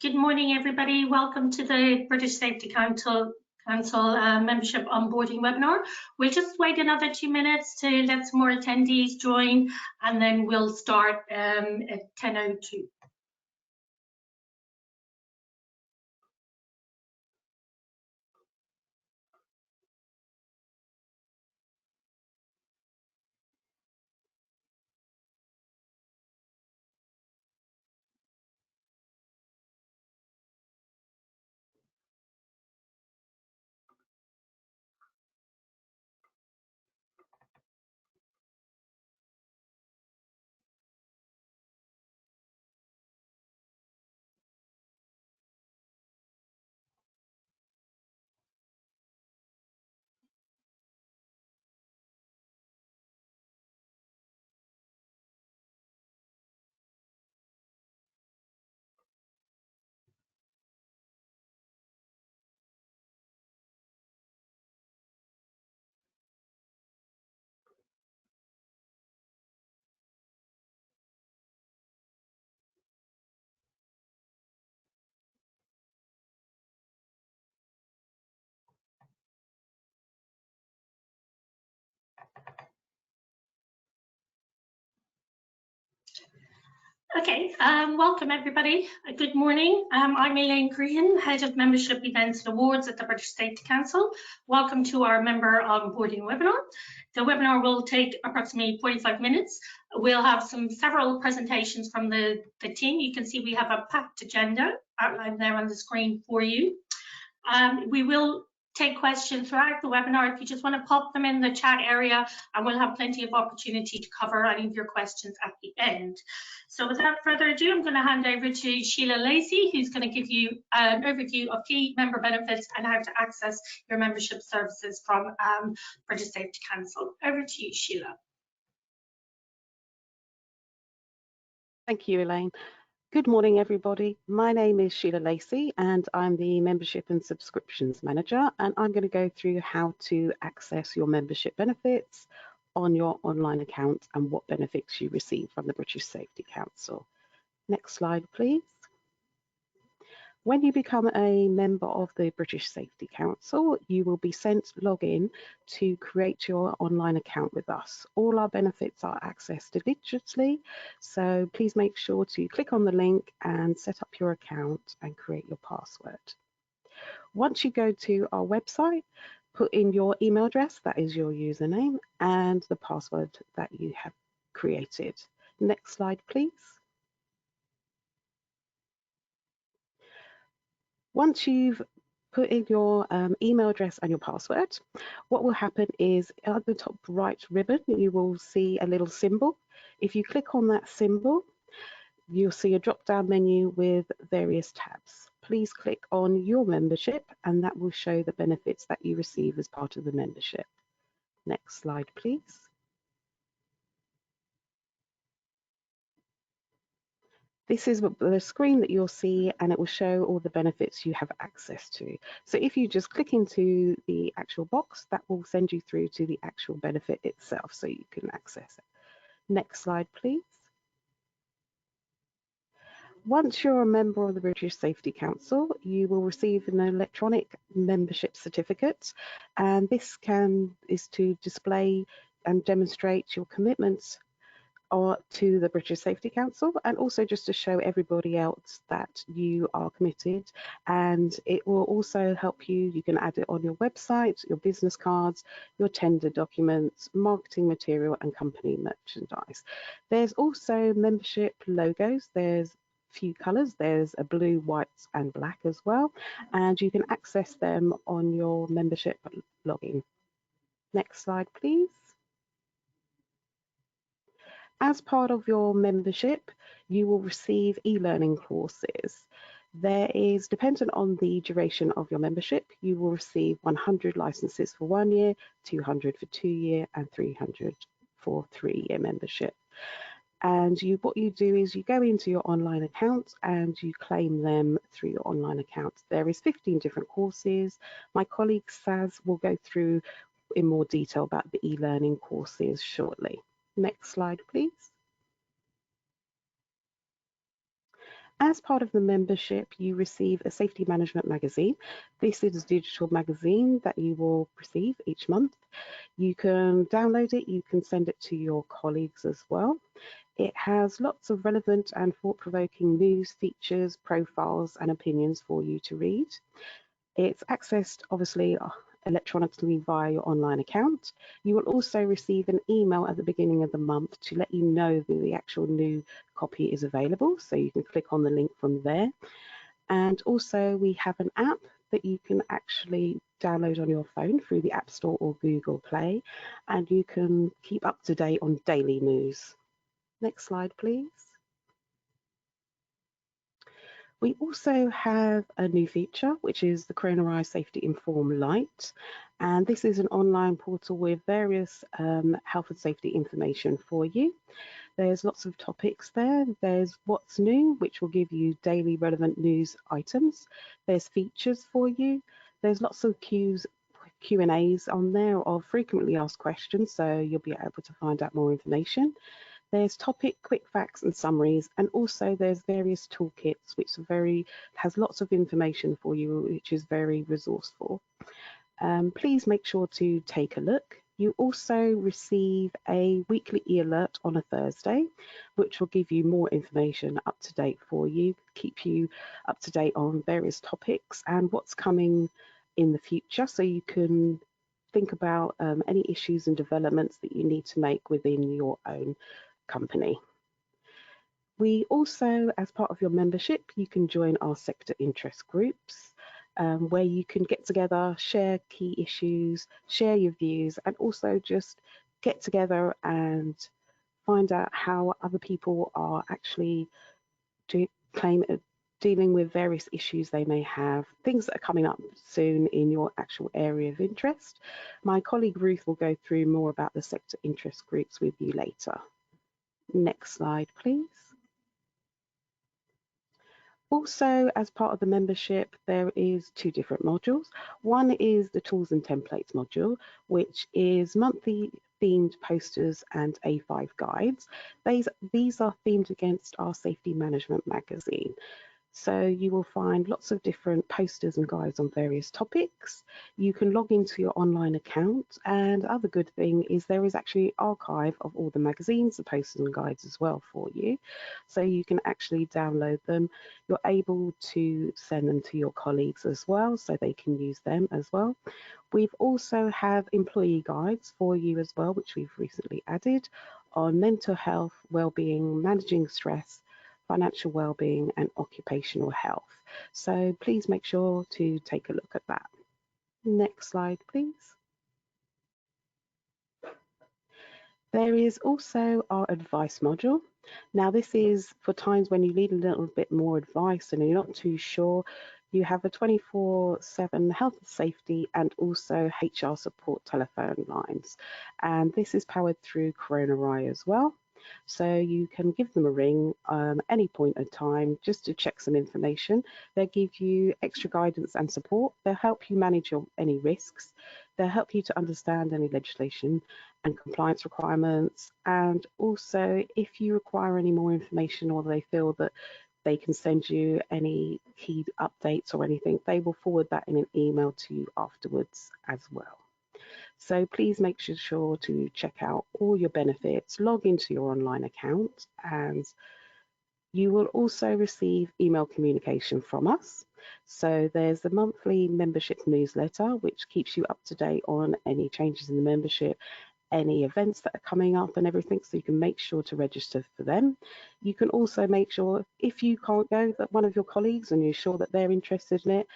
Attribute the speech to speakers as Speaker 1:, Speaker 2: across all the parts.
Speaker 1: Good morning, everybody. Welcome to the British Safety Council membership onboarding webinar. We'll just wait another 2 minutes to let some more attendees join, and then we'll start at 10:02. Okay, welcome everybody. Good morning. I'm Elaine Crehan, Head of Membership Events and Awards at the British Safety Council. Welcome to our member onboarding webinar. The webinar will take approximately 45 minutes. We'll have several presentations from the team. You can see we have a packed agenda outlined there on the screen for you. We will take questions throughout the webinar. If you just want to pop them in the chat area, and we'll have plenty of opportunity to cover any of your questions at the end. So without further ado, I'm going to hand over to Sheila Lacey, who's going to give you an overview of key member benefits and how to access your membership services from British Safety Council. Over to you, Sheila.
Speaker 2: Thank you, Elaine. Good morning, everybody. My name is Sheila Lacey, and I'm the Membership and Subscriptions Manager, and I'm going to go through how to access your membership benefits on your online account and what benefits you receive from the British Safety Council. Next slide, please. When you become a member of the British Safety Council, you will be sent login to create your online account with us. All our benefits are accessed digitally, so please make sure to click on the link and set up your account and create your password. Once you go to our website, put in your email address, that is your username, and the password that you have created. Next slide, please. Once you've put in your email address and your password, what will happen is at the top right ribbon, you will see a little symbol. If you click on that symbol, you'll see a drop-down menu with various tabs. Please click on your membership, and that will show the benefits that you receive as part of the membership. Next slide, please. This is the screen that you'll see, and it will show all the benefits you have access to. So if you just click into the actual box, that will send you through to the actual benefit itself so you can access it. Next slide, please. Once you're a member of the British Safety Council, you will receive an electronic membership certificate, and this is to display and demonstrate your commitments to the British Safety Council, and also just to show everybody else that you are committed. And it will also help you, you can add it on your website, your business cards, your tender documents, marketing material and company merchandise. There's also membership logos. There's few colours. There's a blue, white and black as well, and you can access them on your membership login. Next slide, please. As part of your membership, you will receive e-learning courses. There is, dependent on the duration of your membership, you will receive 100 licenses for 1 year, 200 for 2 year, and 300 for 3-year membership. And what you do is you go into your online account and you claim them through your online account. There is 15 different courses. My colleague Saz will go through in more detail about the e-learning courses shortly. Next slide, please. As part of the membership, you receive a safety management magazine. This is a digital magazine that you will receive each month. You can download it, you can send it to your colleagues as well. It has lots of relevant and thought-provoking news, features, profiles, and opinions for you to read. It's accessed, obviously, electronically via your online account. You will also receive an email at the beginning of the month to let you know that the actual new copy is available, so you can click on the link from there. And also we have an app that you can actually download on your phone through the App Store or Google Play, and you can keep up to date on daily news. Next slide, please. We also have a new feature, which is the Coronavirus Safety Inform Lite. And this is an online portal with various health and safety information for you. There's lots of topics there. There's what's new, which will give you daily relevant news items. There's features for you. There's lots of Q&As on there of frequently asked questions, so you'll be able to find out more information. There's topic, quick facts and summaries, and also there's various toolkits, which has lots of information for you, which is very resourceful. Please make sure to take a look. You also receive a weekly e-alert on a Thursday, which will give you more information up to date for you, keep you up to date on various topics and what's coming in the future, so you can think about any issues and developments that you need to make within your own company. We also, as part of your membership, you can join our sector interest groups, where you can get together, share key issues, share your views, and also just get together and find out how other people are actually dealing with various issues they may have, things that are coming up soon in your actual area of interest. My colleague Ruth will go through more about the sector interest groups with you later. Next slide, please. Also, as part of the membership, there is two different modules. One is the Tools and Templates module, which is monthly themed posters and A5 guides. These are themed against our safety management magazine. So you will find lots of different posters and guides on various topics. You can log into your online account, and the other good thing is there is actually an archive of all the magazines, the posters and guides as well for you. So you can actually download them. You're able to send them to your colleagues as well, so they can use them as well. We've also have employee guides for you as well, which we've recently added on mental health, well-being, managing stress, financial well-being and occupational health. So please make sure to take a look at that. Next slide, please. There is also our advice module. Now this is for times when you need a little bit more advice and you're not too sure. You have a 24/7 health and safety and also HR support telephone lines. And this is powered through Coronavirus as well. So you can give them a ring any point in time just to check some information. They'll give you extra guidance and support. They'll help you manage any risks. They'll help you to understand any legislation and compliance requirements. And also, if you require any more information or they feel that they can send you any key updates or anything, they will forward that in an email to you afterwards as well. So please make sure to check out all your benefits, log into your online account, and you will also receive email communication from us. So there's the monthly membership newsletter, which keeps you up to date on any changes in the membership, any events that are coming up and everything, so you can make sure to register for them. You can also make sure, if you can't go, that one of your colleagues and you're sure that they're interested in it,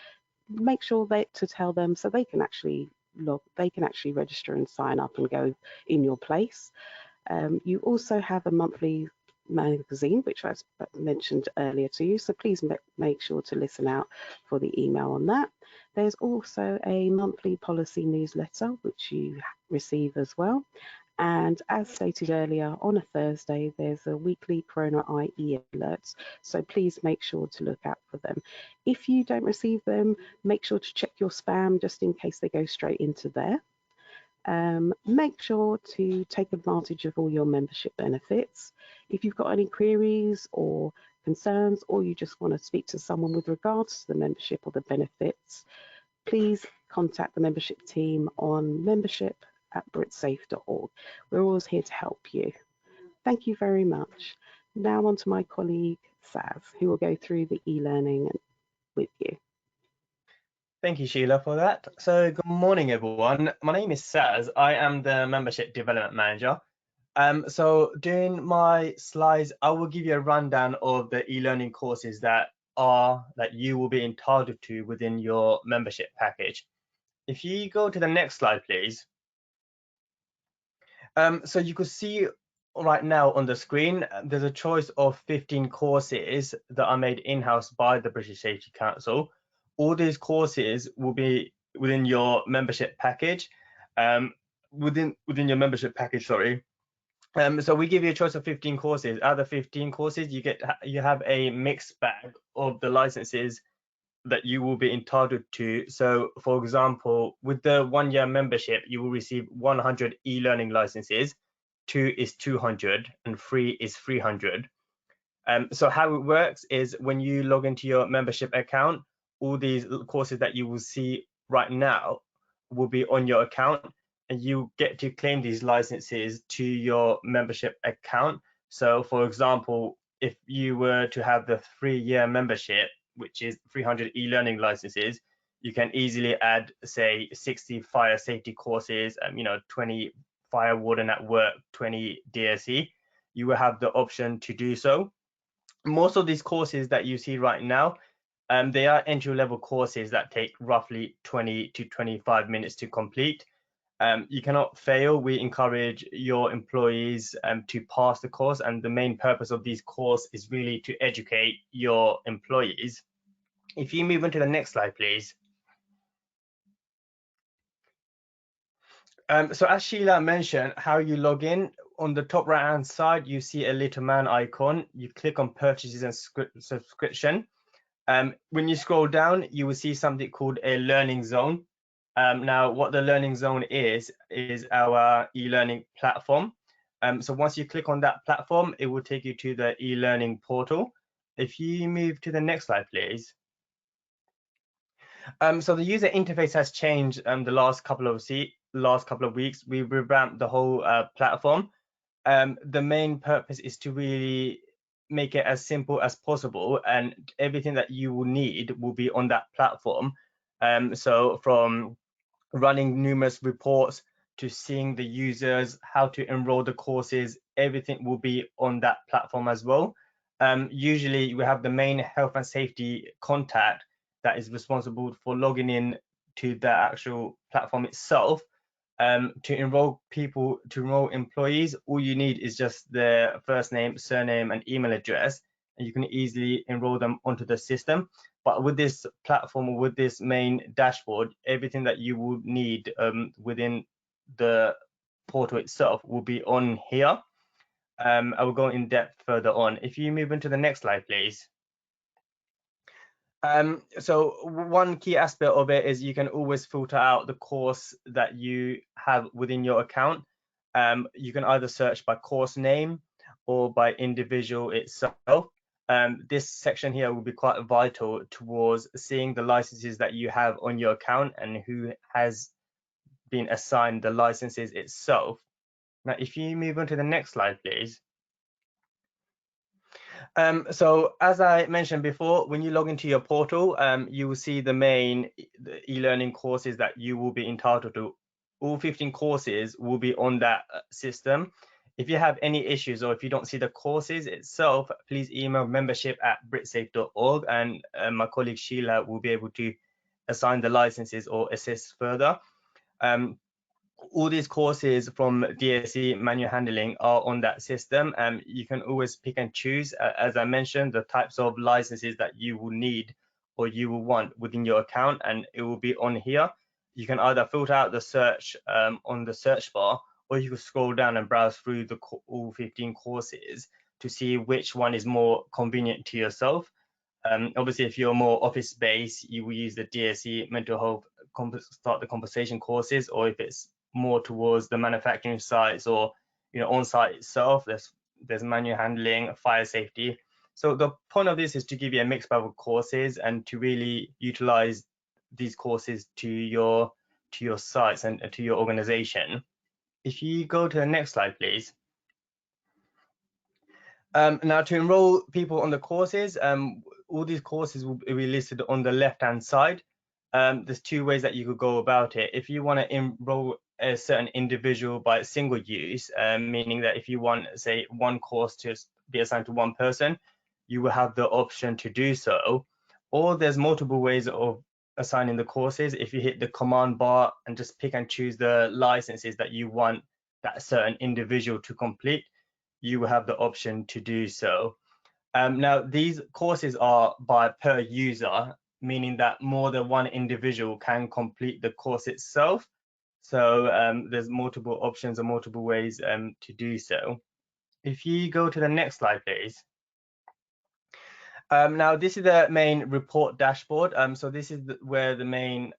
Speaker 2: make sure to tell them so they can actually register and sign up and go in your place. You also have a monthly magazine, which I mentioned earlier to you, so please make sure to listen out for the email on that. There's also a monthly policy newsletter, which you receive as well. And as stated earlier, on a Thursday, there's a weekly Corona IE alerts. So please make sure to look out for them. If you don't receive them, make sure to check your spam just in case they go straight into there. Make sure to take advantage of all your membership benefits. If you've got any queries or concerns, or you just want to speak to someone with regards to the membership or the benefits, please contact the membership team on membership@britsafe.org. We're always here to help you. Thank you very much. Now on to my colleague Saz, who will go through the e-learning with you.
Speaker 3: Thank you, Sheila, for that. So good morning, everyone. My name is Saz. I am the Membership Development Manager. So during my slides, I will give you a rundown of the e-learning courses that you will be entitled to within your membership package. If you go to the next slide, please. So you can see right now on the screen, there's a choice of 15 courses that are made in-house by the British Safety Council. All these courses will be within your membership package, within your membership package, sorry. So we give you a choice of 15 courses. Out of the 15 courses, you have a mixed bag of the licenses that you will be entitled to. So for example, with the 1-year membership, you will receive 100 e-learning licenses, 2 is 200, and 3 is 300. So how it works is when you log into your membership account, all these courses that you will see right now will be on your account, and you get to claim these licenses to your membership account. So for example, if you were to have the 3-year membership, which is 300 e-learning licenses, you can easily add, say, 60 fire safety courses, 20 fire warden at work, 20 DSE. You will have the option to do so. Most of these courses that you see right now, they are entry-level courses that take roughly 20 to 25 minutes to complete. You cannot fail. We encourage your employees to pass the course, and the main purpose of these courses is really to educate your employees. If you move on to the next slide, please. So as Sheila mentioned, how you log in, on the top right hand side, you see a little man icon. You click on purchases and subscription. When you scroll down, you will see something called a learning zone. Now, what the learning zone is our e-learning platform. So once you click on that platform, it will take you to the e-learning portal. If you move to the next slide, please. So the user interface has changed the last couple of weeks. We've revamped the whole platform. The main purpose is to really make it as simple as possible, and everything that you will need will be on that platform. So from running numerous reports to seeing the users, how to enroll the courses, everything will be on that platform as well. Usually we have the main health and safety contact that is responsible for logging in to the actual platform itself. To enroll employees, all you need is just their first name, surname, and email address, and you can easily enroll them onto the system. But with this platform, or with this main dashboard, everything that you would need within the portal itself will be on here. I will go in depth further on. If you move into the next slide, please. So one key aspect of it is you can always filter out the course that you have within your account. You can either search by course name or by individual itself. This section here will be quite vital towards seeing the licenses that you have on your account and who has been assigned the licenses itself. Now, if you move on to the next slide, please. So as I mentioned before, when you log into your portal, you will see the main e-learning courses that you will be entitled to. All 15 courses will be on that system. If you have any issues or if you don't see the courses itself, please email membership@britsafe.org, and my colleague Sheila will be able to assign the licenses or assist further. All these courses from DSE manual handling are on that system, and you can always pick and choose, as I mentioned, the types of licenses that you will need or you will want within your account, and it will be on here. You can either filter out the search on the search bar, or you can scroll down and browse through all 15 courses to see which one is more convenient to yourself. Obviously, if you're more office based, you will use the DSE mental health start the conversation courses, or if it's more towards the manufacturing sites or on site itself, there's manual handling, fire safety. So the point of this is to give you a mixed bag of courses and to really utilize these courses to your sites and to your organization. If you go to the next slide, please. Now, to enroll people on the courses, all these courses will be listed on the left-hand side. There's two ways that you could go about it. If you want to enroll a certain individual by single use, meaning that if you want, say, one course to be assigned to one person, you will have the option to do so. Or there's multiple ways of assigning the courses. If you hit the command bar and just pick and choose the licenses that you want that certain individual to complete, you will have the option to do so. Now, these courses are by per user, meaning that more than one individual can complete the course itself. So there's multiple options and multiple ways to do so. If you go to the next slide, please. Now, this is the main report dashboard. So this is where the main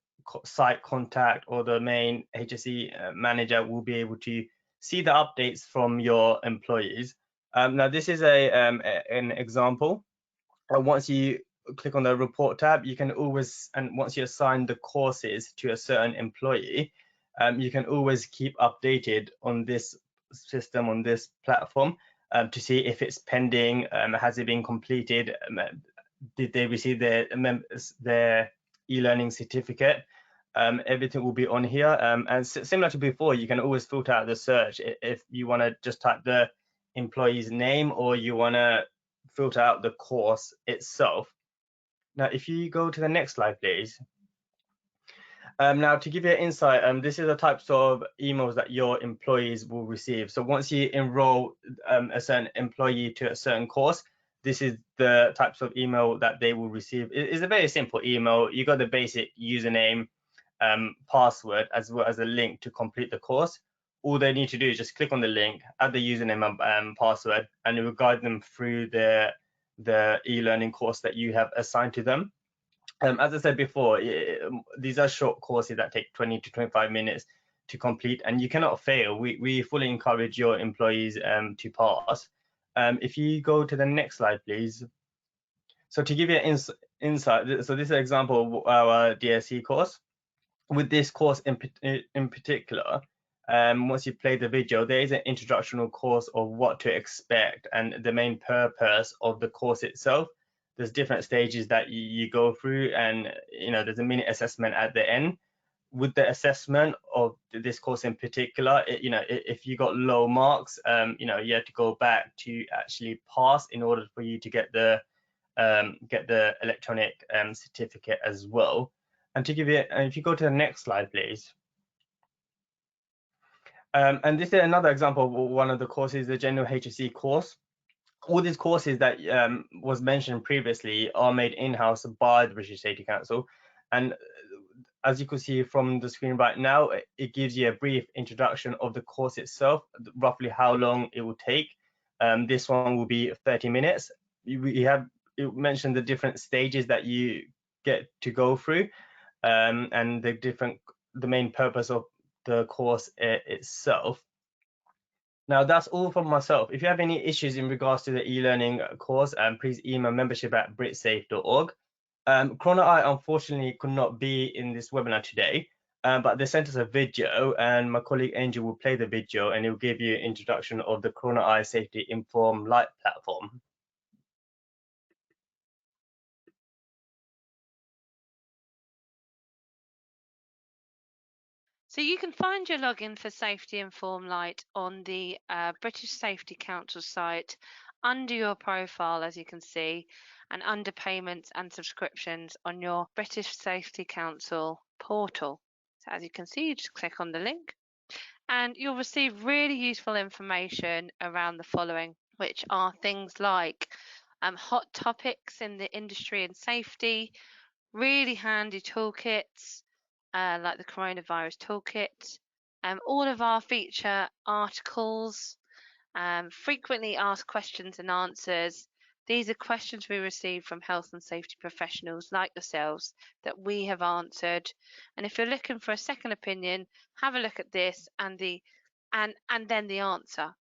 Speaker 3: site contact or the main HSE manager will be able to see the updates from your employees. Now, this is an example. Once you click on the report tab, you can always, and once you assign the courses to a certain employee, you can always keep updated on this system, on this platform, to see if it's pending, has it been completed, did they receive their e-learning certificate. Everything will be on here, and similar to before, you can always filter out the search if you want to just type the employee's name or you want to filter out the course itself. Now, if you go to the next slide, please. Now, to give you an insight, this is the types of emails that your employees will receive. So once you enroll a certain employee to a certain course, this is the types of email that they will receive. It's a very simple email. You got the basic username, password, as well as a link to complete the course. All they need to do is just click on the link, add the username and password, and it will guide them through the e-learning course that you have assigned to them. As I said before, these are short courses that take 20 to 25 minutes to complete, and you cannot fail. We fully encourage your employees to pass. If you go to the next slide, please. So to give you an insight, so this is an example of our DSE course. With this course in particular, once you play the video, there is an introductory course of what to expect and the main purpose of the course itself. There's different stages that you go through, and there's a mini assessment at the end. With the assessment of this course in particular, if you got low marks, you have to go back to actually pass in order for you to get the electronic certificate as well. And to give you, if you go to the next slide, please. And this is another example of one of the courses, the general HSE course. All these courses that was mentioned previously are made in-house by the British Safety Council. And as you can see from the screen right now, it gives you a brief introduction of the course itself, roughly how long it will take. This one will be 30 minutes. It mentioned the different stages that you get to go through, and the main purpose of the course itself. Now, that's all from myself. If you have any issues in regards to the e-learning course, please email membership@britsafe.org. Corona I unfortunately could not be in this webinar today, but they sent us a video, and my colleague Angel will play the video, and it will give you an introduction of the Corona I Safety Inform Lite platform.
Speaker 4: So you can find your login for Safety Inform Lite on the British Safety Council site under your profile, as you can see, and under payments and subscriptions on your British Safety Council portal. So as you can see, you just click on the link and you'll receive really useful information around the following, which are things like hot topics in the industry and safety, really handy toolkits, like the coronavirus toolkit, all of our feature articles, frequently asked questions and answers. These are questions we receive from health and safety professionals like yourselves that we have answered. And if you're looking for a second opinion, have a look at this and then the answer.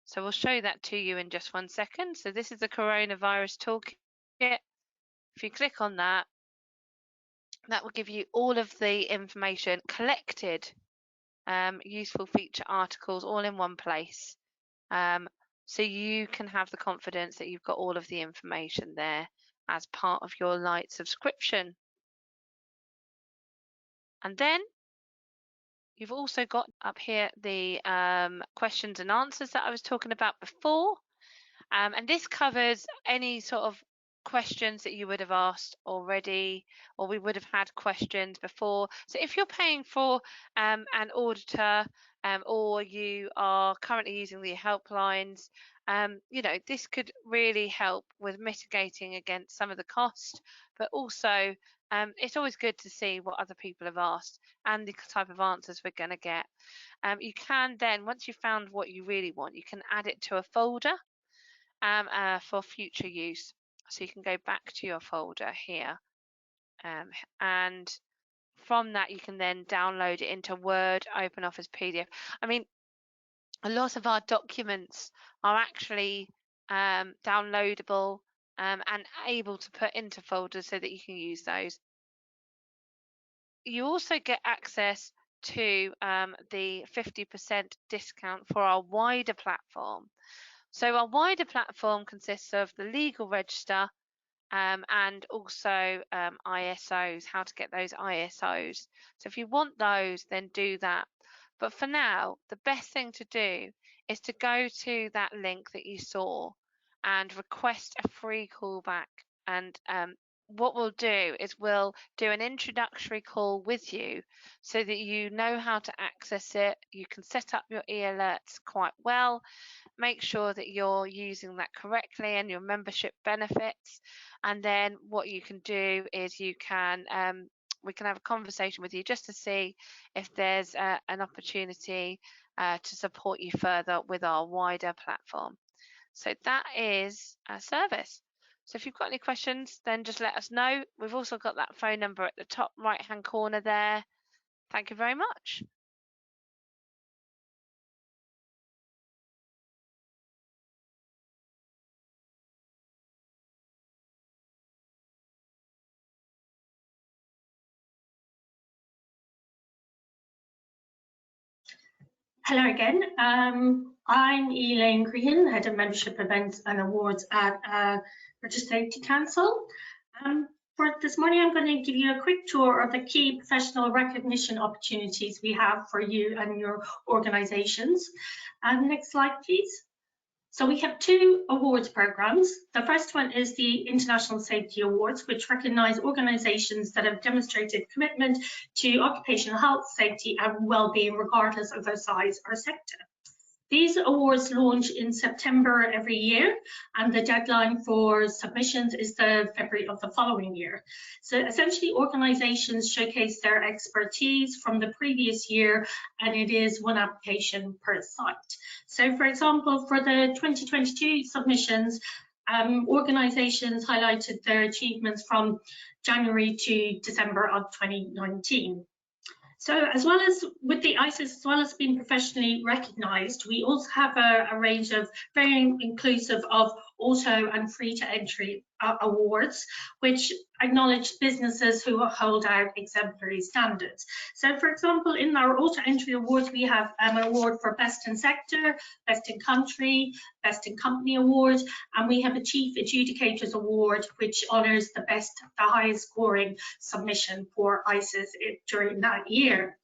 Speaker 4: So we'll show that to you in just 1 second. So this is the coronavirus toolkit. If you click on that, that will give you all of the information collected, useful feature articles all in one place. So you can have the confidence that you've got all of the information there as part of your Light subscription. And then you've also got up here the questions and answers that I was talking about before. And this covers any sort of questions that you would have asked already, or we would have had questions before. So if you're paying for an auditor, or you are currently using the helplines, you know, this could really help with mitigating against some of the cost, but also it's always good to see what other people have asked and the type of answers we're going to get. You can then, once you've found what you really want, you can add it to a folder for future use. So you can go back to your folder here, and from that you can then download it into Word, OpenOffice, PDF. I mean, a lot of our documents are actually downloadable and able to put into folders so that you can use those. You also get access to the 50% discount for our wider platform. So our wider platform consists of the legal register and also ISOs, how to get those ISOs. So if you want those, then do that. But for now, the best thing to do is to go to that link that you saw and request a free callback. And what we'll do is we'll do an introductory call with you so that you know how to access it. You can set up your e-alerts quite well, make sure that you're using that correctly and your membership benefits. And then what you can do is you can we can have a conversation with you just to see if there's an opportunity to support you further with our wider platform. So that is a service. So if you've got any questions, then just let us know. We've also got that phone number at the top right hand corner there. Thank you very much.
Speaker 1: Hello again. I'm ELearning, Head of Membership Events and Awards at British Safety Council. For this morning, I'm going to give you a quick tour of the key professional recognition opportunities we have for you and your organisations. Next slide, please. So we have two awards programs. The first one is the International Safety Awards, which recognise organisations that have demonstrated commitment to occupational health, safety and well-being regardless of their size or sector. These awards launch in September every year, and the deadline for submissions is the February of the following year. So essentially, organisations showcase their expertise from the previous year, and it is one application per site. So for example, for the 2022 submissions, organisations highlighted their achievements from January to December of 2019. So as well as with the ISIS, as well as being professionally recognised, we also have a range of very inclusive of auto and free to entry awards, which acknowledge businesses who hold out exemplary standards. So for example, in our auto entry awards, we have an award for best in sector, best in country, best in company award, and we have a chief adjudicators award, which honours the highest scoring submission for ISIS during that year.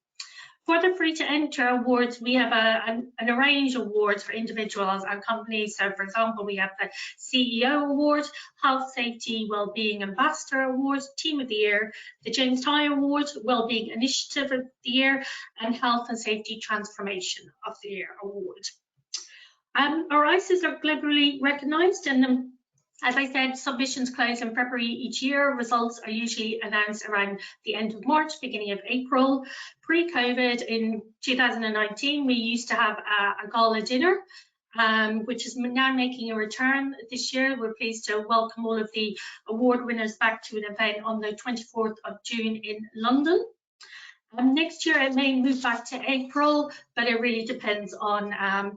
Speaker 1: For the free to enter awards, we have an range of awards for individuals and companies. So for example, we have the CEO Award, Health, Safety, Wellbeing Ambassador Award, Team of the Year, the James Ty Award, Wellbeing Initiative of the Year, and Health and Safety Transformation of the Year Award. Our ISIS are globally recognised, and as I said, submissions close in February each year. Results are usually announced around the end of March, beginning of April. Pre-COVID in 2019, we used to have a gala dinner, which is now making a return this year. We're pleased to welcome all of the award winners back to an event on the 24th of June in London. Next year it may move back to April, but it really depends on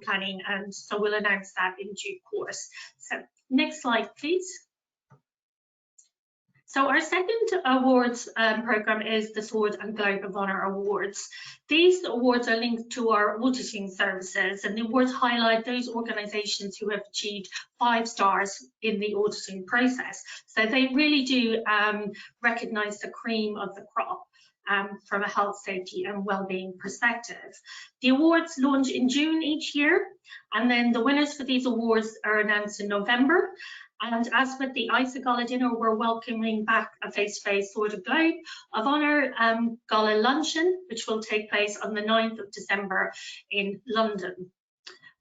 Speaker 1: planning, and so we'll announce that in due course. So next slide, please. So our second awards programme is the Sword and Globe of Honour Awards. These awards are linked to our auditing services, and the awards highlight those organisations who have achieved 5 stars in the auditing process. So they really do recognise the cream of the crop from a health, safety and wellbeing perspective. The awards launch in June each year, and then the winners for these awards are announced in November. And as with the ISA Gala dinner, we're welcoming back a face-to-face Sword and Globe of Honour Gala luncheon, which will take place on the 9th of December in London.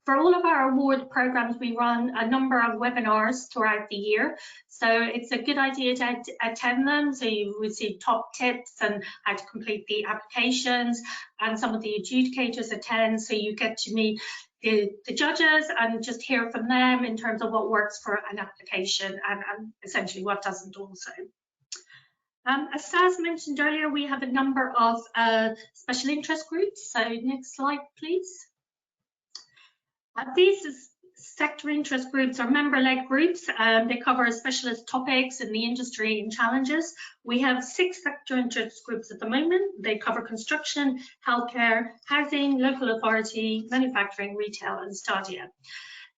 Speaker 1: For all of our award programmes, we run a number of webinars throughout the year. So it's a good idea to attend them. So you receive top tips and how to complete the applications, and some of the adjudicators attend. So you get to meet the judges and just hear from them in terms of what works for an application and essentially what doesn't also. As Saz mentioned earlier, we have a number of special interest groups. So next slide, please. These sector interest groups are member-led groups. They cover specialist topics in the industry and challenges. We have 6 sector interest groups at the moment. They cover construction, healthcare, housing, local authority, manufacturing, retail and stadia.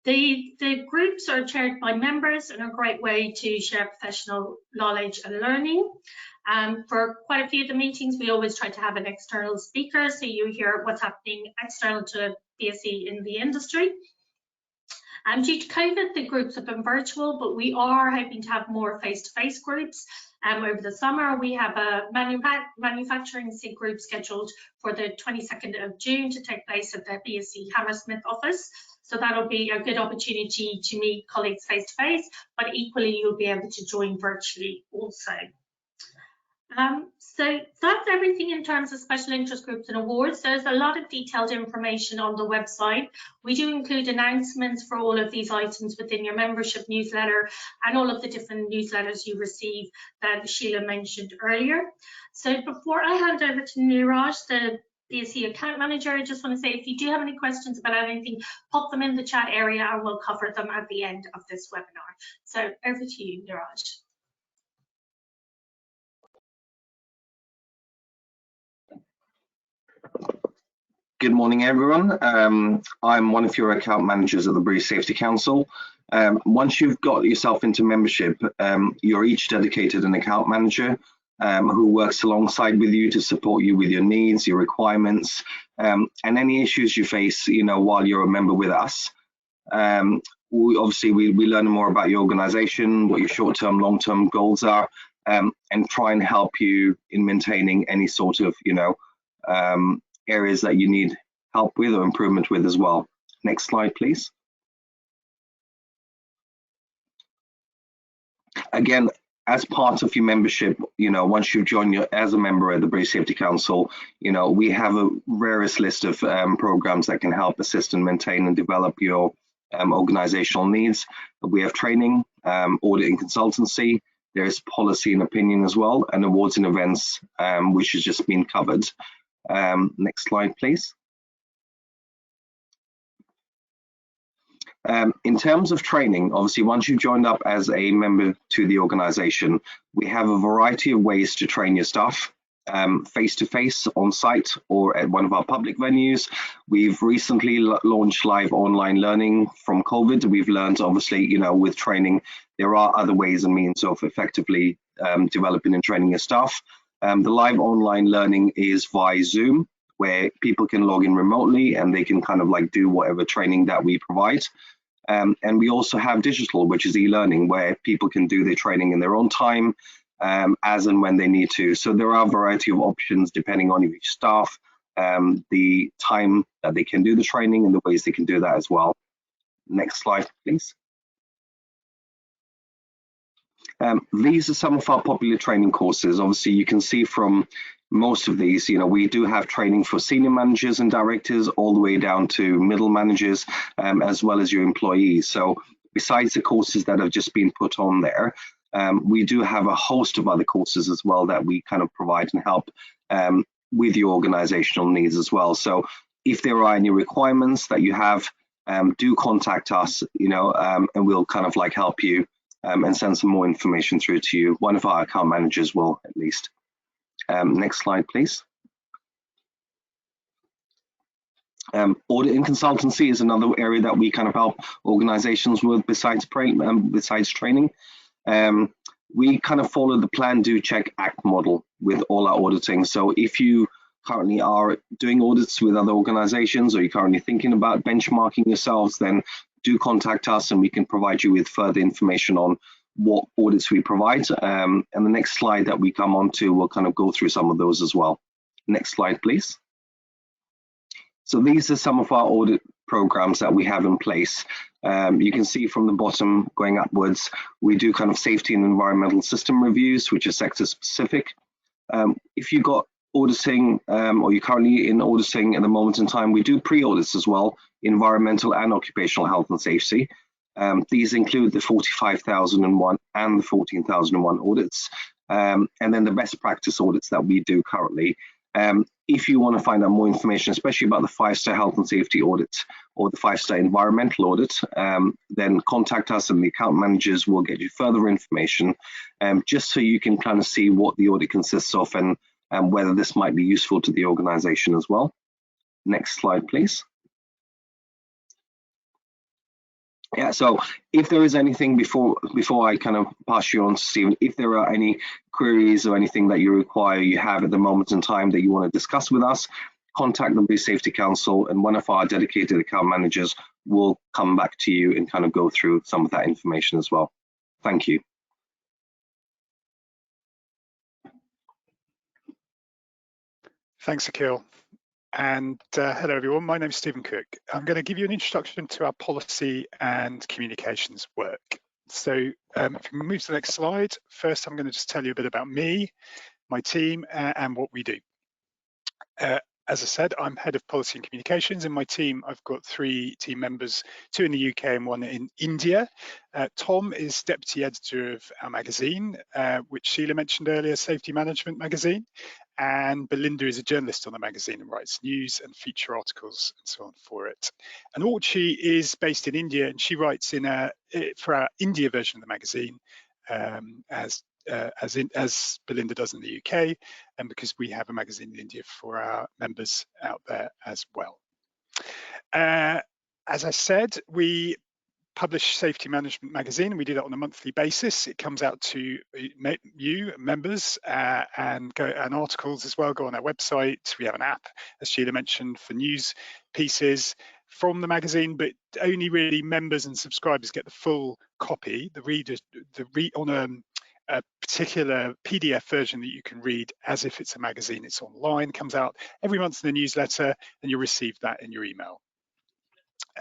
Speaker 1: The groups are chaired by members and are a great way to share professional knowledge and learning. For quite a few of the meetings, we always try to have an external speaker, so you hear what's happening external to BSE in the industry. Due to COVID, the groups have been virtual, but we are hoping to have more face-to-face groups. Over the summer, we have a manufacturing SIG group scheduled for the 22nd of June to take place at the BSE Hammersmith office. So that'll be a good opportunity to meet colleagues face-to-face, but equally you'll be able to join virtually also. So that's everything in terms of special interest groups and awards. There's a lot of detailed information on the website. We do include announcements for all of these items within your membership newsletter and all of the different newsletters you receive that Sheila mentioned earlier. So before I hand over to Niraj, the BSE account manager, I just want to say if you do have any questions about anything, pop them in the chat area and we'll cover them at the end of this webinar. So over to you, Niraj.
Speaker 5: Good morning, everyone. I'm one of your account managers at the British Safety Council. Once you've got yourself into membership, you're each dedicated an account manager who works alongside with you to support you with your needs, your requirements, and any issues you face, while you're a member with us. We learn more about your organization, what your short-term, long-term goals are, and try and help you in maintaining any sort of, areas that you need help with or improvement with as well. Next slide, please. Again, as part of your membership, once you join as a member of the British Safety Council, we have a various list of programs that can help assist and maintain and develop your organizational needs. We have training, audit and consultancy. There's policy and opinion as well, and awards and events, which has just been covered. Next slide, please. In terms of training, obviously, once you've joined up as a member to the organization, we have a variety of ways to train your staff, face-to-face, on-site, or at one of our public venues. We've recently launched live online learning from COVID. We've learned, obviously, with training, there are other ways and means of effectively developing and training your staff. The live online learning is via Zoom, where people can log in remotely and they can kind of like do whatever training that we provide. And we also have digital, which is e-learning, where people can do their training in their own time, as and when they need to. So there are a variety of options depending on each staff, the time that they can do the training and the ways they can do that as well. Next slide, please. These are some of our popular training courses. Obviously, you can see from most of these, we do have training for senior managers and directors all the way down to middle managers, as well as your employees. So besides the courses that have just been put on there, we do have a host of other courses as well that we kind of provide and help with your organizational needs as well. So if there are any requirements that you have, do contact us, and we'll kind of like help you and send some more information through to you. One of our account managers will, at least. Next slide, please. Audit and consultancy is another area that we kind of help organizations with besides training. We kind of follow the plan, do, check, act model with all our auditing. So if you currently are doing audits with other organizations, or you're currently thinking about benchmarking yourselves, then do contact us and we can provide you with further information on what audits we provide. And the next slide that we come on to, we'll kind of go through some of those as well. Next slide, please. So these are some of our audit programs that we have in place. You can see from the bottom going upwards, we do kind of safety and environmental system reviews, which are sector specific. If you got auditing or you're currently in auditing at the moment in time, we do pre-audits as well, environmental and occupational health and safety. These include the 45,001 and the 14,001 audits, and then the best practice audits that we do currently. If you want to find out more information, especially about the 5-star health and safety audit or the 5-star environmental audit, then contact us and the account managers will get you further information, just so you can kind of see what the audit consists of and whether this might be useful to the organization as well. Next slide, please. Yeah, so if there is anything before I kind of pass you on to Stephen, if there are any queries or anything that you have at the moment in time that you want to discuss with us, contact the British Safety Council and one of our dedicated account managers will come back to you and kind of go through some of that information as well. Thank you.
Speaker 6: Thanks, Akil. And hello, everyone. My name is Stephen Cook. I'm going to give you an introduction to our policy and communications work. So if we move to the next slide, first I'm going to just tell you a bit about me, my team, and what we do. As I said, I'm head of policy and communications. In my team, I've got 3 team members, 2 in the UK and 1 in India. Tom is deputy editor of our magazine, which Sheila mentioned earlier, Safety Management magazine. And Belinda is a journalist on the magazine and writes news and feature articles and so on for it. And Orchi is based in India, and she writes for our India version of the magazine, as Belinda does in the UK, and because we have a magazine in India for our members out there as well. As I said, we publish Safety Management magazine, and we do that on a monthly basis. It comes out to you members, and articles as well go on our website. We have an app, as Sheila mentioned, for news pieces from the magazine, but only really members and subscribers get the full copy. The readers, on a particular PDF version that you can read as if it's a magazine. It's online, comes out every month in the newsletter, and you'll receive that in your email.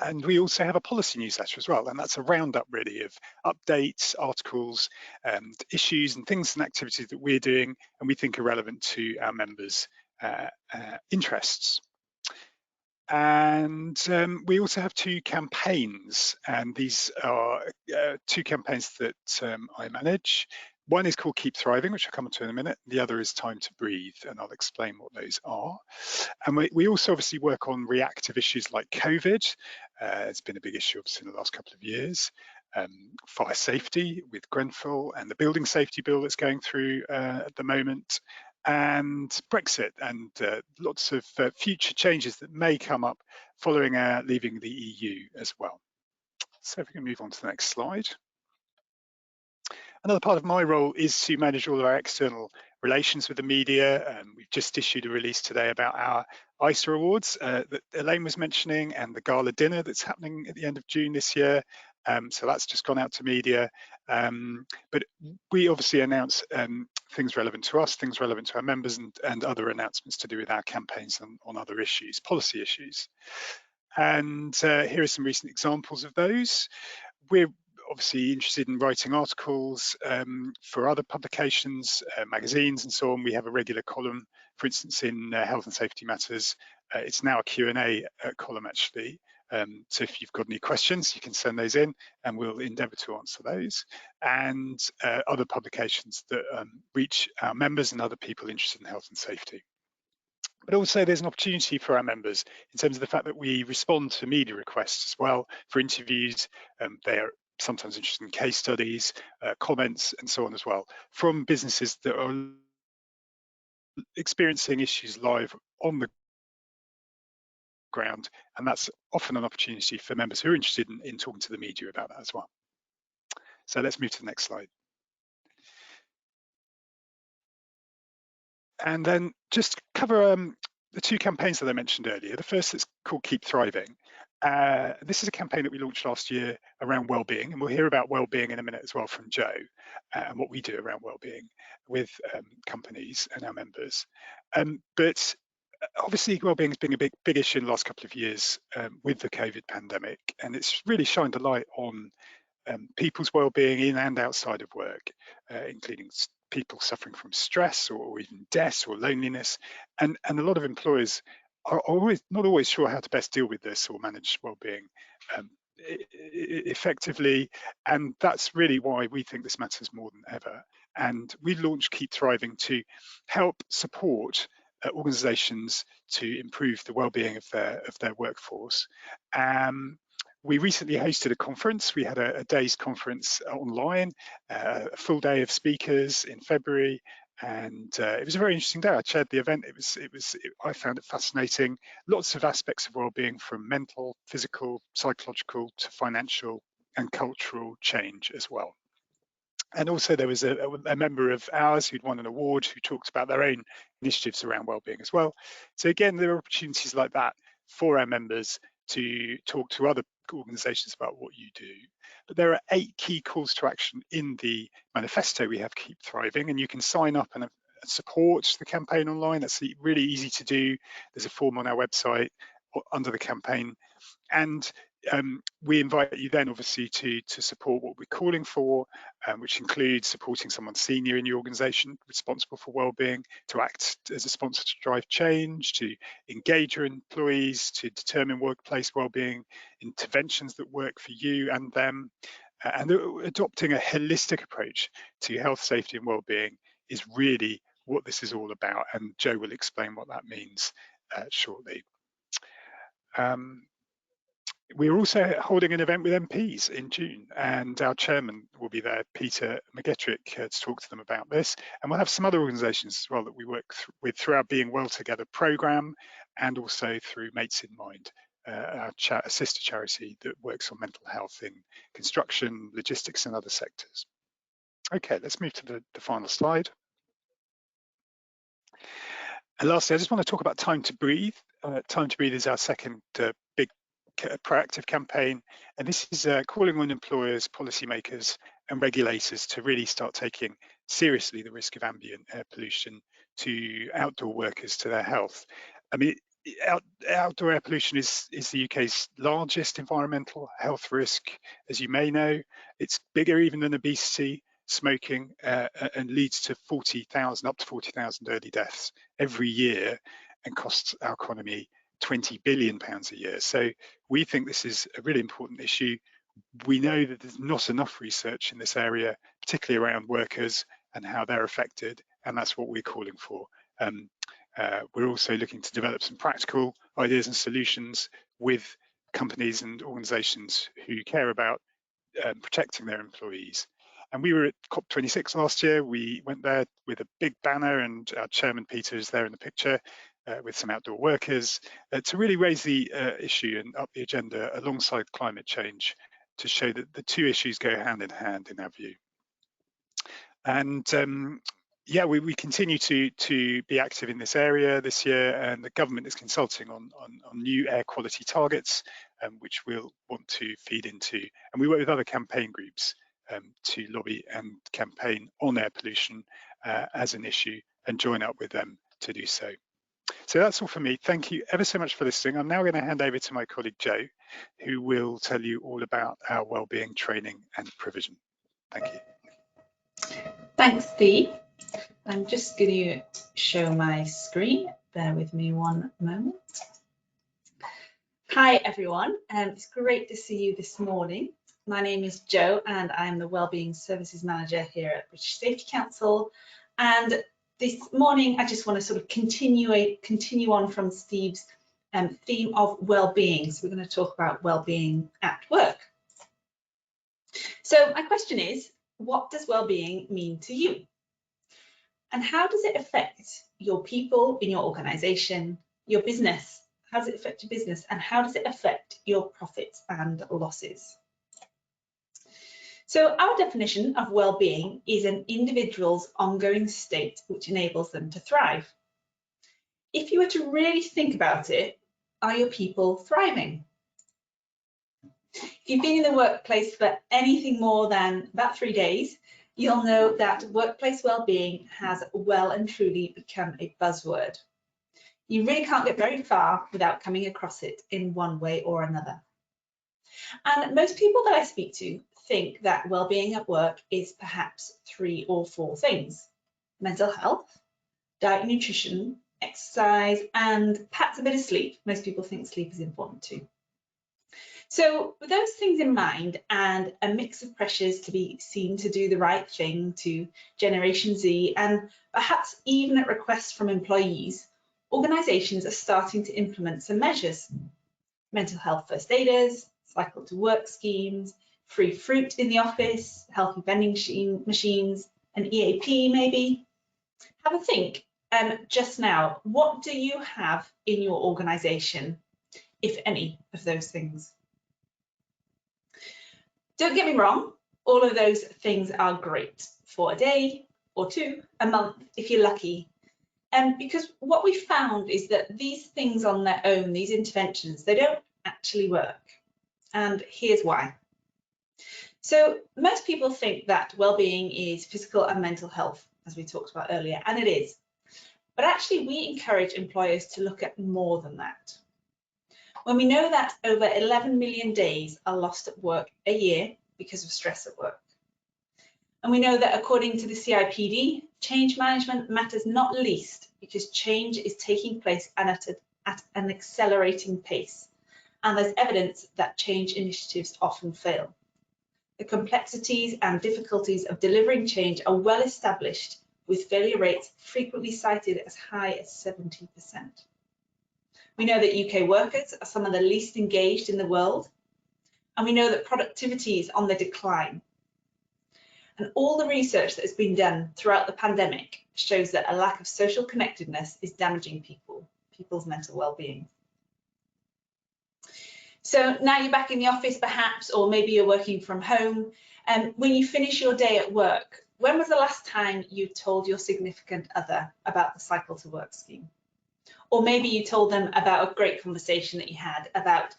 Speaker 6: And we also have a policy newsletter as well, and that's a roundup really of updates, articles, and issues and things and activities that we're doing and we think are relevant to our members' interests. And we also have 2 campaigns, and these are 2 campaigns that I manage. One is called Keep Thriving, which I'll come to in a minute. The other is Time to Breathe, and I'll explain what those are. And we also obviously work on reactive issues like COVID. It's been a big issue obviously in the last couple of years. Fire safety with Grenfell and the building safety bill that's going through at the moment, and Brexit and lots of future changes that may come up following our leaving the EU as well. So if we can move on to the next slide. Another part of my role is to manage all of our external relations with the media. We've just issued a release today about our ISA Awards that Elaine was mentioning, and the gala dinner that's happening at the end of June this year. So that's just gone out to media. But we obviously announce things relevant to us, things relevant to our members, and other announcements to do with our campaigns on other issues, policy issues. And here are some recent examples of those. We're obviously interested in writing articles for other publications, magazines and so on. We have a regular column, for instance, in Health and Safety Matters. It's now a Q&A column actually. So if you've got any questions, you can send those in and we'll endeavour to answer those. And other publications that reach our members and other people interested in health and safety. but also there's an opportunity for our members in terms of the fact that we respond to media requests as well for interviews. They are sometimes interested in case studies, comments, and so on as well, from businesses that are experiencing issues live on the ground, and that's often an opportunity for members who are interested in talking to the media about that as well. So let's move to the next slide. And then just cover the two campaigns that I mentioned earlier. The first is called Keep Thriving. This is a campaign that we launched last year around wellbeing, and we'll hear about wellbeing in a minute as well from Joe, and what we do around wellbeing with companies and our members. But obviously wellbeing has been a big issue in the last couple of years with the COVID pandemic, and it's really shined a light on people's well-being in and outside of work, including people suffering from stress or even death or loneliness, and a lot of employers are not always sure how to best deal with this or manage well-being effectively, and that's really why we think this matters more than ever. And we launched Keep Thriving to help support organisations to improve the well-being of their workforce. We recently hosted a conference. We had a day's conference online, a full day of speakers in February, and it was a very interesting day. I chaired the event. I found it fascinating. Lots of aspects of well-being, from mental, physical, psychological to financial and cultural change as well. And also there was a member of ours who'd won an award who talked about their own initiatives around wellbeing as well. So again, there are opportunities like that for our members to talk to other organisations about what you do. But there are 8 key calls to action in the manifesto we have, Keep Thriving, and you can sign up and support the campaign online. That's really easy to do. There's a form on our website under the campaign. And we invite you then obviously to support what we're calling for, which includes supporting someone senior in your organisation responsible for wellbeing, to act as a sponsor to drive change, to engage your employees, to determine workplace wellbeing interventions that work for you and them, and adopting a holistic approach to health, safety and wellbeing is really what this is all about, and Joe will explain what that means shortly. We're also holding an event with MPs in June, and our chairman will be there, Peter McGettrick, to talk to them about this. And we'll have some other organisations as well that we work with through our Being Well Together programme, and also through Mates in Mind, our sister charity that works on mental health in construction, logistics and other sectors. Okay, let's move to the final slide. And lastly, I just want to talk about Time to Breathe. Time to Breathe is our second big proactive campaign, and this is calling on employers, policymakers and regulators to really start taking seriously the risk of ambient air pollution to outdoor workers, to their health. I mean, outdoor air pollution is the UK's largest environmental health risk, as you may know. It's bigger even than obesity, smoking, and leads to up to 40,000 early deaths every year, and costs our economy £20 billion a year. So we think this is a really important issue. We know that there's not enough research in this area, particularly around workers and how they're affected, and that's what we're calling for. We're also looking to develop some practical ideas and solutions with companies and organisations who care about protecting their employees. And we were at COP26 last year. We went there with a big banner, and our chairman Peter is there in the picture, with some outdoor workers, to really raise the issue and up the agenda alongside climate change, to show that the two issues go hand in hand in our view. And yeah, we continue to be active in this area this year, and the government is consulting on new air quality targets, which we'll want to feed into. And we work with other campaign groups to lobby and campaign on air pollution as an issue, and join up with them to do so. So that's all for me. Thank you ever so much for listening. I'm now going to hand over to my colleague Joe, who will tell you all about our wellbeing training and provision. Thank you.
Speaker 7: Thanks, Steve. I'm just going to show my screen. Bear with me one moment. Hi, everyone. It's great to see you this morning. My name is Joe, and I'm the Wellbeing Services Manager here at British Safety Council. And this morning I just want to sort of continue on from Steve's theme of well-being. So we're going to talk about well-being at work. So my question is, what does well-being mean to you? And how does it affect your people in your organisation, your business? How does it affect your business? And how does it affect your profits and losses? So our definition of well-being is an individual's ongoing state which enables them to thrive. If you were to really think about it, are your people thriving? If you've been in the workplace for anything more than about 3 days, you'll know that workplace well-being has well and truly become a buzzword. You really can't get very far without coming across it in one way or another. And most people that I speak to think that well-being at work is perhaps 3 or 4 things: mental health, diet and nutrition, exercise, and perhaps a bit of sleep. Most people think sleep is important too. So with those things in mind, and a mix of pressures to be seen to do the right thing to Generation Z, and perhaps even at requests from employees, organisations are starting to implement some measures: mental health first aiders, cycle to work schemes, free fruit in the office, healthy vending machines, an EAP maybe. Have a think just now, what do you have in your organisation, if any of those things? Don't get me wrong, all of those things are great for a day or 2, a month if you're lucky. Because what we found is that these things on their own, these interventions, they don't actually work. And here's why. So most people think that well-being is physical and mental health, as we talked about earlier, and it is. But actually, we encourage employers to look at more than that. When we know that over 11 million days are lost at work a year because of stress at work. And we know that according to the CIPD, change management matters not least because change is taking place at an accelerating pace. And there's evidence that change initiatives often fail. The complexities and difficulties of delivering change are well established, with failure rates frequently cited as high as 70%. We know that UK workers are some of the least engaged in the world, and we know that productivity is on the decline. And all the research that has been done throughout the pandemic shows that a lack of social connectedness is damaging people's mental well-being. So now you're back in the office perhaps, or maybe you're working from home. When you finish your day at work, when was the last time you told your significant other about the cycle to work scheme? Or maybe you told them about a great conversation that you had about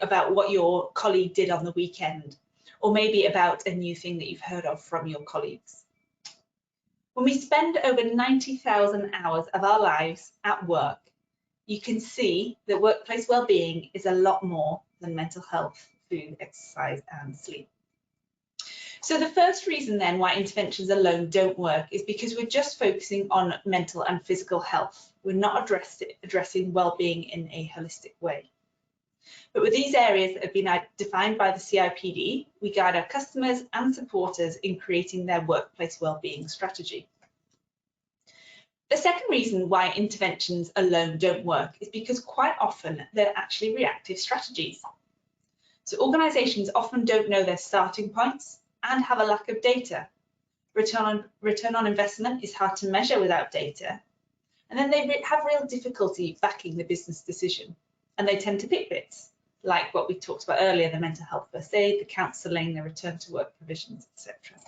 Speaker 7: about what your colleague did on the weekend, or maybe about a new thing that you've heard of from your colleagues. When we spend over 90,000 hours of our lives at work, you can see that workplace well-being is a lot more than mental health, food, exercise, and sleep. So the first reason then why interventions alone don't work is because we're just focusing on mental and physical health. We're not addressing well-being in a holistic way. But with these areas that have been defined by the CIPD, we guide our customers and supporters in creating their workplace well-being strategy. The second reason why interventions alone don't work is because quite often they're actually reactive strategies. So organisations often don't know their starting points and have a lack of data. Return on investment is hard to measure without data. And then they have real difficulty backing the business decision. And they tend to pick bits, like what we talked about earlier, the mental health first aid, the counselling, the return to work provisions, etc.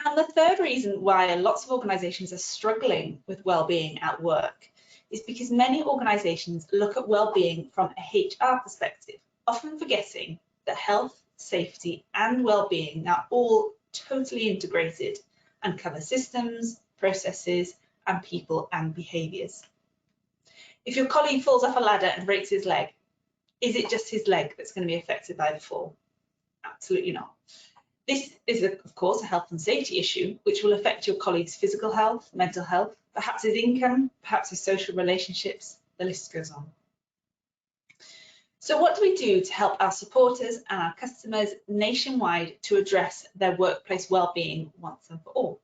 Speaker 7: And the third reason why lots of organisations are struggling with well-being at work is because many organisations look at well-being from a HR perspective, often forgetting that health, safety and well-being are all totally integrated and cover systems, processes and people and behaviours. If your colleague falls off a ladder and breaks his leg, is it just his leg that's going to be affected by the fall? Absolutely not. This is, of course, a health and safety issue, which will affect your colleague's physical health, mental health, perhaps his income, perhaps his social relationships, the list goes on. So what do we do to help our supporters and our customers nationwide to address their workplace well-being once and for all?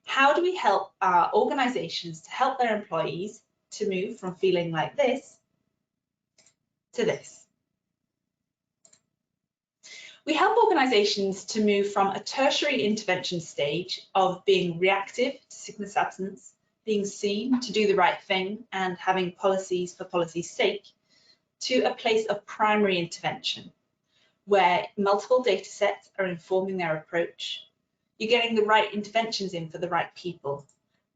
Speaker 7: How do we help our organisations to help their employees to move from feeling like this to this? We help organisations to move from a tertiary intervention stage of being reactive to sickness absence, being seen to do the right thing and having policies for policy's sake, to a place of primary intervention, where multiple data sets are informing their approach, you're getting the right interventions in for the right people,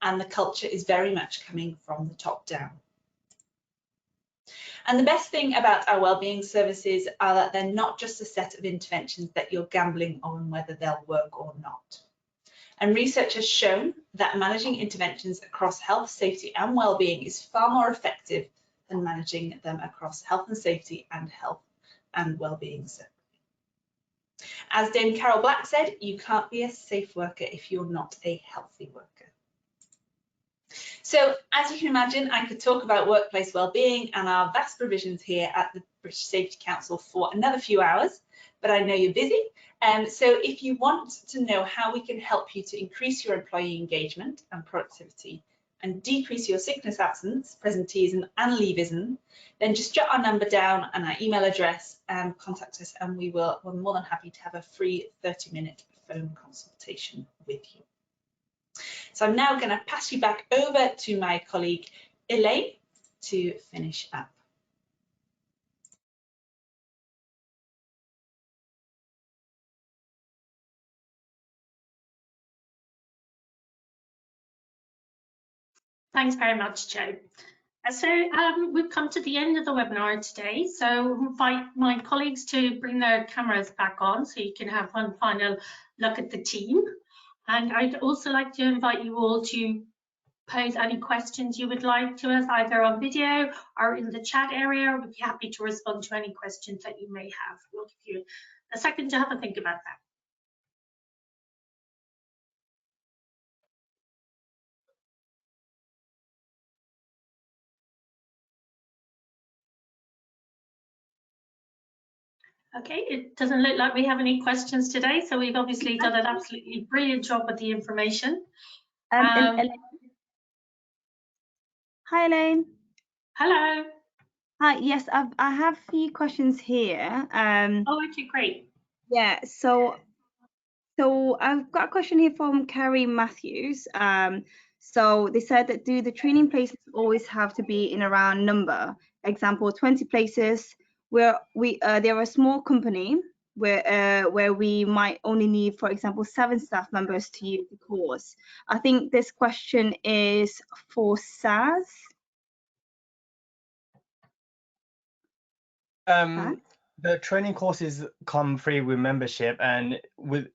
Speaker 7: and the culture is very much coming from the top down. And the best thing about our wellbeing services are that they're not just a set of interventions that you're gambling on whether they'll work or not. And research has shown that managing interventions across health, safety and wellbeing is far more effective than managing them across health and safety and health and wellbeing separately. As Dame Carol Black said, you can't be a safe worker if you're not a healthy worker. So as you can imagine, I could talk about workplace wellbeing and our vast provisions here at the British Safety Council for another few hours, but I know you're busy. So if you want to know how we can help you to increase your employee engagement and productivity and decrease your sickness absence, presenteeism and leaveism, then just jot our number down and our email address and contact us, and we're more than happy to have a free 30-minute phone consultation with you. So I'm now going to pass you back over to my colleague Elaine to finish up.
Speaker 1: Thanks very much, Jo. So we've come to the end of the webinar today, so I'll invite my colleagues to bring their cameras back on so you can have one final look at the team. And I'd also like to invite you all to pose any questions you would like to us, either on video or in the chat area. We'd be happy to respond to any questions that you may have. We'll give you a second to have a think about that. Okay, it doesn't look like we have any questions today, so we've obviously done an absolutely brilliant job with the information.
Speaker 8: Hi, Elaine.
Speaker 1: Hello.
Speaker 8: Hi, yes, I have a few questions here.
Speaker 1: Oh, okay, great.
Speaker 8: Yeah, so I've got a question here from Carrie Matthews. So they said that do the training places always have to be in a round number? Example, 20 places where they're a small company where we might only need, for example, 7 staff members to use the course. I think this question is for Saz.
Speaker 3: The training courses come free with membership, and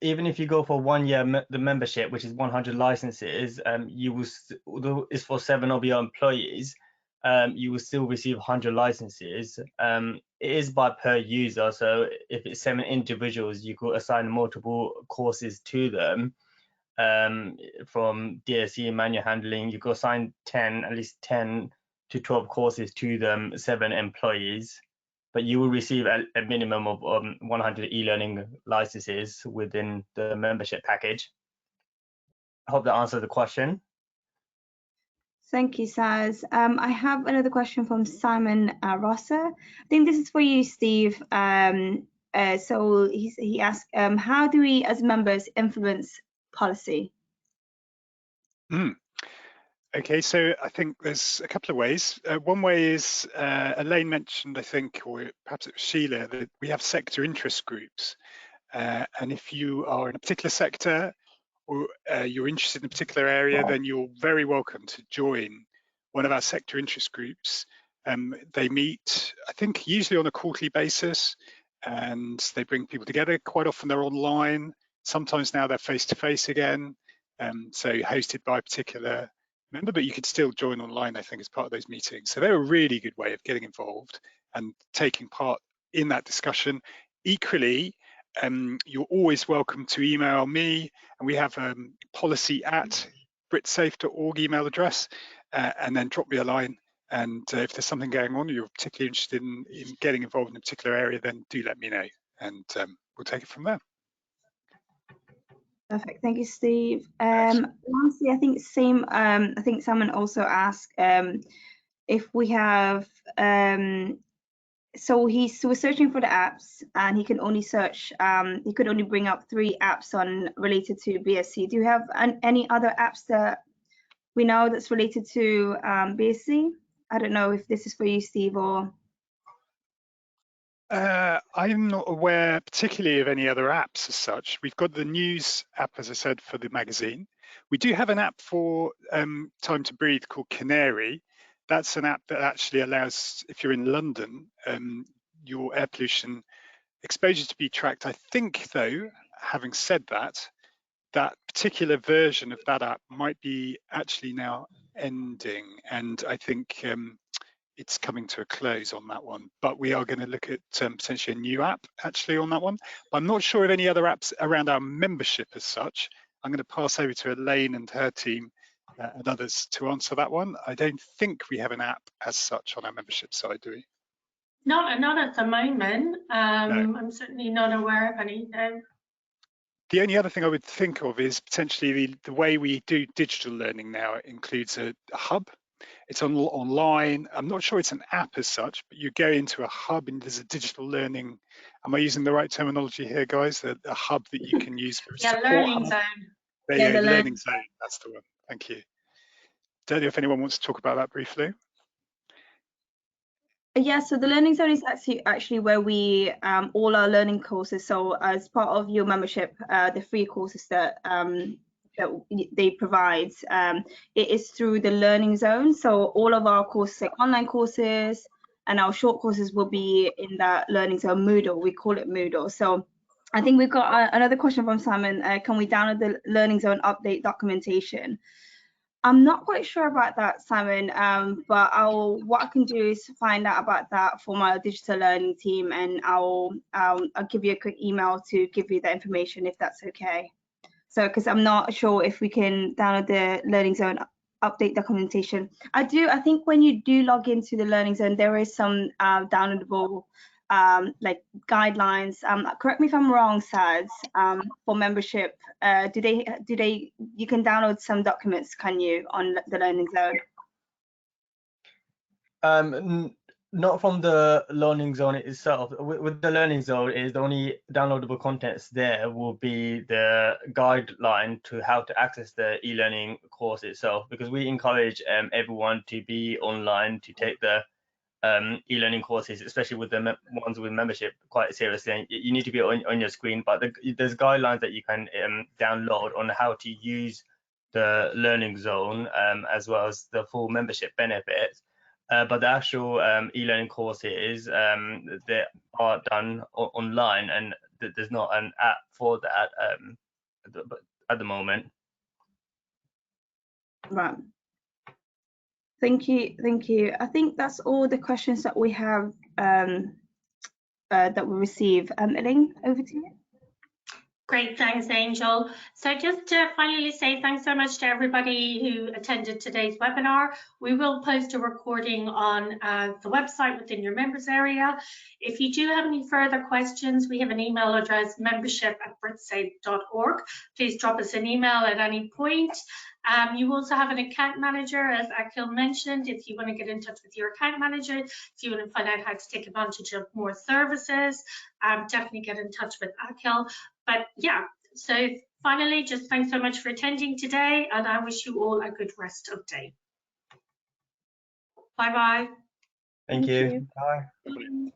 Speaker 3: even if you go for 1 year the membership, which is 100 licenses, you will, although it's for 7 of your employees, you will still receive 100 licenses. It is by per user, so if it's 7 individuals, you could assign multiple courses to them. From DSE manual handling, you could assign at least 10 to 12 courses to them, 7 employees. But you will receive a minimum of 100 e-learning licenses within the membership package. I hope that answers the question.
Speaker 8: Thank you, Saz. I have another question from Simon Rosser. I think this is for you, Steve. So he asked, how do we as members influence policy?
Speaker 6: Okay, so I think there's a couple of ways. One way is, Elaine mentioned, I think, or perhaps it was Sheila, that we have sector interest groups. And if you are in a particular sector or you're interested in a particular area, then you're very welcome to join one of our sector interest groups. They meet, I think, usually on a quarterly basis, and they bring people together. Quite often they're online. Sometimes now they're face-to-face again. So hosted by a particular member, but you could still join online, I think, as part of those meetings. So they're a really good way of getting involved and taking part in that discussion. Equally, you're always welcome to email me, and we have policy@britsafe.org email address, and then drop me a line. And if there's something going on, you're particularly interested in getting involved in a particular area, then do let me know, and we'll take it from there.
Speaker 8: Perfect. Thank you, Steve. Lastly, I think same. I think someone also asked if we have. So he was searching for the apps, and he can only search. He could only bring up 3 apps on related to BSc. Do you have any other apps that we know that's related to BSc? I don't know if this is for you, Steve, or.
Speaker 6: I'm not aware particularly of any other apps as such. We've got the news app, as I said, for the magazine. We do have an app for Time to Breathe called Canary. That's an app that actually allows, if you're in London, your air pollution exposure to be tracked. I think, though, having said that, that particular version of that app might be actually now ending, and I think it's coming to a close on that one, but we are going to look at potentially a new app actually on that one. But I'm not sure of any other apps around our membership as such. I'm going to pass over to Elaine and her team and others to answer that one. I don't think we have an app as such on our membership side, do we?
Speaker 1: Not at the moment.
Speaker 6: No.
Speaker 1: I'm certainly not aware of any. No.
Speaker 6: The only other thing I would think of is potentially the way we do digital learning now includes a hub. It's online. I'm not sure it's an app as such, but you go into a hub and there's a digital learning. Am I using the right terminology here, guys? A hub that you can use for
Speaker 1: Yeah,
Speaker 6: support
Speaker 1: learning
Speaker 6: hub.
Speaker 1: zone.
Speaker 6: There
Speaker 8: Yeah,
Speaker 6: you go,
Speaker 8: the
Speaker 6: learning zone. That's the one. Thank you. Don't know if anyone wants to talk about that briefly.
Speaker 8: Yeah, so the learning zone is actually where we all our learning courses. So as part of your membership, the free courses that they provide, it is through the learning zone. So all of our courses, like online courses and our short courses, will be in that learning zone. Moodle, we call it Moodle. So I think we've got another question from Simon. Can we download the learning zone update documentation? I'm not quite sure about that, Simon, but what I can do is find out about that for my digital learning team, and I'll give you a quick email to give you the information if that's okay. So, because I'm not sure if we can download the Learning Zone update documentation. I think when you do log into the Learning Zone, there is some downloadable like guidelines. Correct me if I'm wrong, Sads, for membership. You can download some documents, can you, on the Learning Zone?
Speaker 3: Not from the learning zone itself. With the learning zone, is the only downloadable contents there will be the guideline to how to access the e-learning course itself, because we encourage everyone to be online to take the e-learning courses, especially with the ones with membership, quite seriously. And you need to be on your screen, but there's guidelines that you can download on how to use the learning zone, as well as the full membership benefits. But the actual e-learning courses, they are done online, and there's not an app for that at the moment.
Speaker 8: Right. Thank you. I think that's all the questions that we have that we receive. Elaine, over to you.
Speaker 1: Great, thanks, Angel. So just to finally say thanks so much to everybody who attended today's webinar. We will post a recording on the website within your members area. If you do have any further questions, we have an email address, membership@britsafe.org. Please drop us an email at any point. You also have an account manager, as Akhil mentioned. If you want to get in touch with your account manager, if you want to find out how to take advantage of more services, definitely get in touch with Akhil. But yeah, so finally, just thanks so much for attending today, and I wish you all a good rest of day. Bye-bye.
Speaker 3: Thank you. Bye.
Speaker 8: Bye.